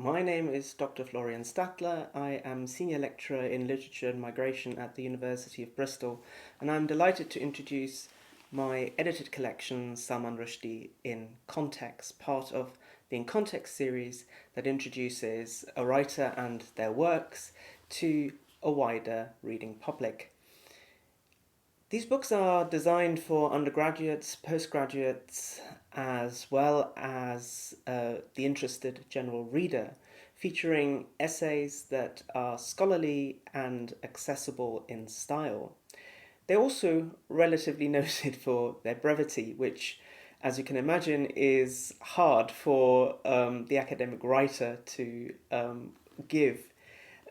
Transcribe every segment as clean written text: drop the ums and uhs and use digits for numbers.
My name is Dr. Florian Statler. I am Senior Lecturer in Literature and Migration at the University of Bristol, and I'm delighted to introduce my edited collection, Salman Rushdie in Context, part of the In Context series that introduces a writer and their works to a wider reading public. These books are designed for undergraduates, postgraduates, as well as the interested general reader, featuring essays that are scholarly and accessible in style. They're also relatively noted for their brevity, which, as you can imagine, is hard for the academic writer to give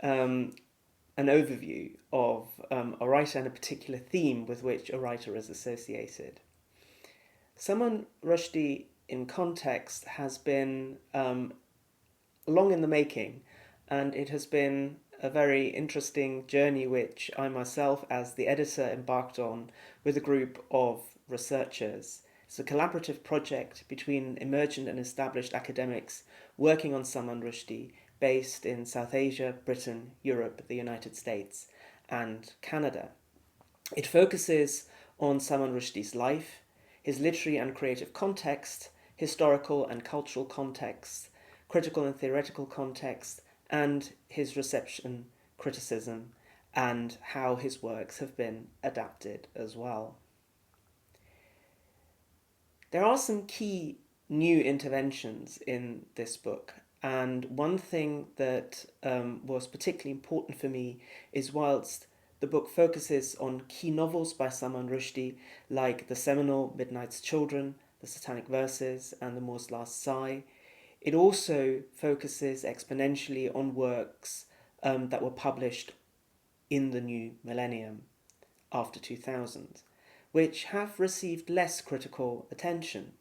an overview of a writer and a particular theme with which a writer is associated. Salman Rushdie in Context has been long in the making, and it has been a very interesting journey which I myself, as the editor, embarked on with a group of researchers. It's a collaborative project between emergent and established academics working on Salman Rushdie, based in South Asia, Britain, Europe, the United States, and Canada. It focuses on Salman Rushdie's life, his literary and creative context, historical and cultural context, critical and theoretical context, and his reception, criticism, and how his works have been adapted as well. There are some key new interventions in this book, and one thing that was particularly important for me is, whilst the book focuses on key novels by Salman Rushdie, like the seminal Midnight's Children, the Satanic Verses, and the Moor's Last Sigh, it also focuses exponentially on works that were published in the new millennium, after 2000, which have received less critical attention.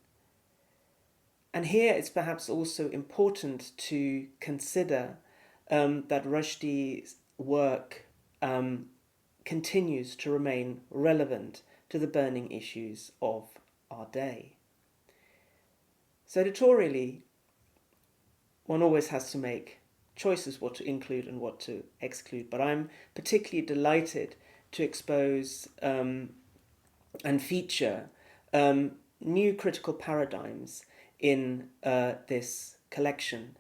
And here it's perhaps also important to consider that Rushdie's work continues to remain relevant to the burning issues of our day. So editorially, one always has to make choices what to include and what to exclude, but I'm particularly delighted to expose and feature new critical paradigms in this collection.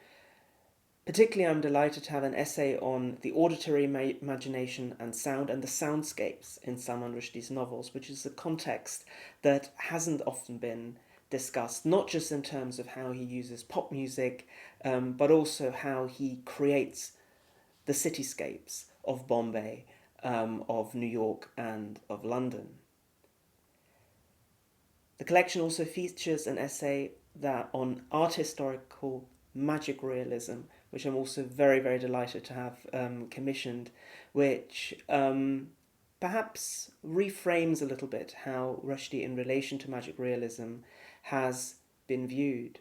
Particularly, I'm delighted to have an essay on the auditory imagination and sound and the soundscapes in Salman Rushdie's novels, which is a context that hasn't often been discussed, not just in terms of how he uses pop music, but also how he creates the cityscapes of Bombay, of New York, and of London. The collection also features an essay on art historical magic realism, which I'm also very, very delighted to have commissioned, which perhaps reframes a little bit how Rushdie, in relation to magic realism, has been viewed.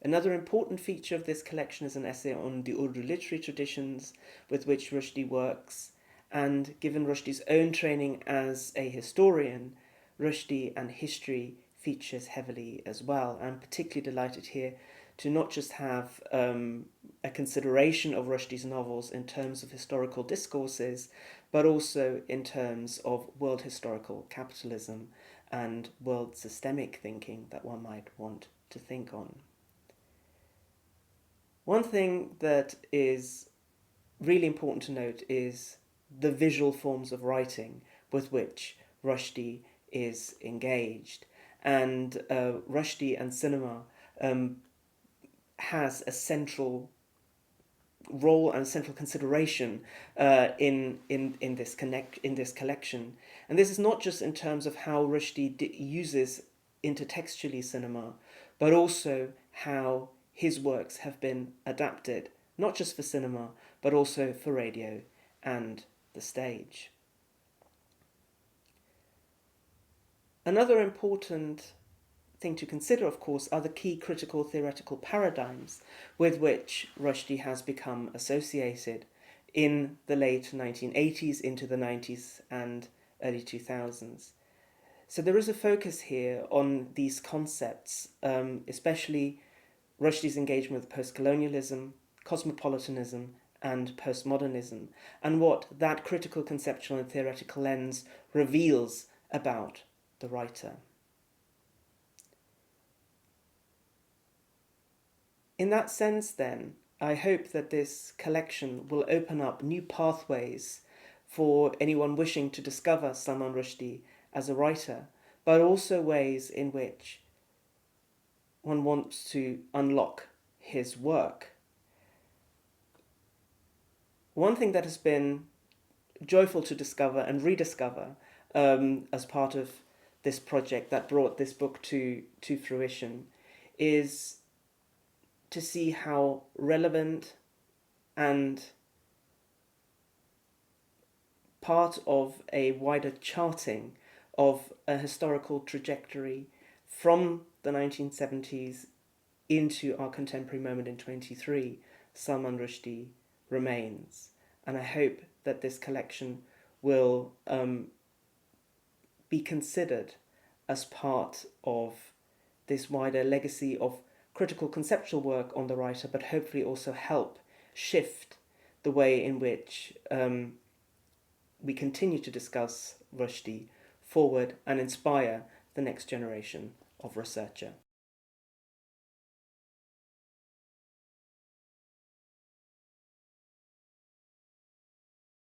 Another important feature of this collection is an essay on the Urdu literary traditions with which Rushdie works, and given Rushdie's own training as a historian, Rushdie and history features heavily as well. I'm particularly delighted here to not just have a consideration of Rushdie's novels in terms of historical discourses, but also in terms of world historical capitalism and world systemic thinking that one might want to think on. One thing that is really important to note is the visual forms of writing with which Rushdie is engaged. And Rushdie and cinema has a central role and central consideration in this collection. And this is not just in terms of how Rushdie uses intertextually cinema, but also how his works have been adapted, not just for cinema, but also for radio and the stage. Another important thing to consider, of course, are the key critical theoretical paradigms with which Rushdie has become associated in the late 1980s into the 90s and early 2000s. So there is a focus here on these concepts, especially Rushdie's engagement with post-colonialism, cosmopolitanism, and postmodernism, and what that critical, conceptual, and theoretical lens reveals about the writer. In that sense, then, I hope that this collection will open up new pathways for anyone wishing to discover Salman Rushdie as a writer, but also ways in which one wants to unlock his work. One thing that has been joyful to discover and rediscover as part of this project that brought this book to fruition is to see how relevant and part of a wider charting of a historical trajectory from the 1970s into our contemporary moment in 23, Salman Rushdie remains. And I hope that this collection will be considered as part of this wider legacy of critical conceptual work on the writer, but hopefully also help shift the way in which we continue to discuss Rushdie forward and inspire the next generation of researcher.